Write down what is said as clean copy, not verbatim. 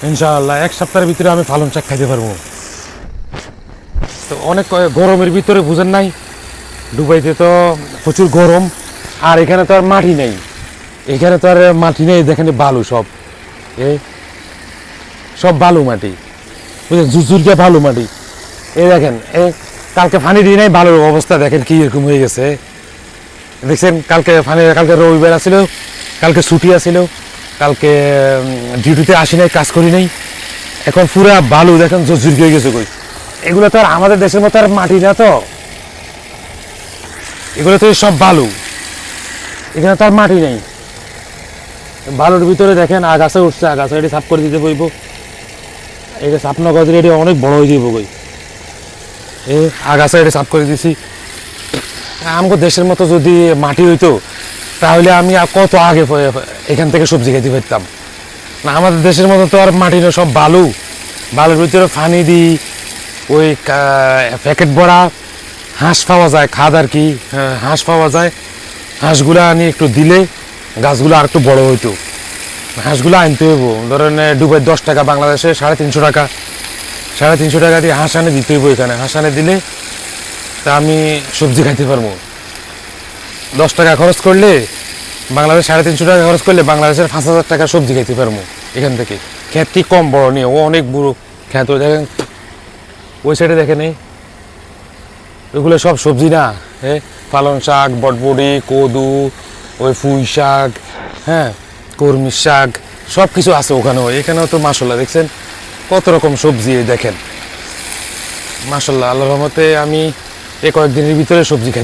ইনশাআল্লাহ এক সপ্তাহের ভিতরে আমি পালং শাক খাইতে পারবো। তো অনেক গরমের ভিতরে বুঝেন নাই, দুবাইতে তো প্রচুর গরম, আর এখানে তো আর মাটি নেই, এখানে তো আর মাটি নেই, দেখেন বালু সব, সব বালু মাটি, বুঝলেন, ঝুরঝুরকে বালু মাটি। এই দেখেন, কালকে পানি দিয়ে নাই, বালুর অবস্থা দেখেন কি এরকম হয়ে গেছে। দেখছেন কালকে কালকে রবিবার আছিল, কালকে ছুটি আছিল, কালকে ডিউটিতে আসি নাই, কাজ করি নাই, এখন পুরা বালু দেখেন ঝুরঝুর হয়ে গেছে কই। এগুলো তো আর আমাদের দেশের মতো আর মাটি না, তো এগুলো তো সব বালু, এখানে তো আর মাটি নেই। বালুর ভিতরে দেখেন আগাছা উঠছে, আগাছা এটি সাফ করে দিতে বইব, এটা সাফ না করে দিলে এটি অনেক বড় হয়ে যাব কই। এই আগাছা এটি সাফ করে দিছি। আমাকে দেশের মতো যদি মাটি হইতো তাহলে আমি কত আগে এখান থেকে সবজি খেতে পারতাম না। আমাদের দেশের মতো তো আর মাটি না, সব বালু, বালুর ভিতরে পানি দিই, ওই প্যাকেট ভরা হাঁস পাওয়া যায়, খাদ আর কি, হাঁস পাওয়া যায়, হাঁসগুলো আনি একটু দিলে গাছগুলো আর একটু বড় হইতো। হাঁসগুলো আনতে হইব, ধরেন দুবাই 10 টাকা, বাংলাদেশে 350 টাকা, 350 টাকা দিয়ে হাঁস আনে দিতে হইব। এখানে হাঁস আনে দিলে তা আমি সবজি খাইতে পারবো। 10 টাকা খরচ করলে বাংলাদেশ, 350 টাকা খরচ করলে বাংলাদেশের 5000 টাকা সবজি খাইতে পারবো এখান থেকে। ক্ষেত কি কম বড় নিয়ে, ও অনেক বড় ক্ষেত, দেখেন ওই সাইডে দেখেন, ওইগুলো সব সবজি না, পালং শাক, বটবড়ি, কদু, ওই পুঁই শাক, হ্যাঁ, কর্মী শাক, সব কিছু আছে ওখানেও। এখানেও তো মাশাআল্লাহ দেখছেন কত রকম সবজি, দেখেন মাশাআল্লাহ, আল্লাহর রহমতে আমি কয়েকদিনের ভিতরে সবজি খাই।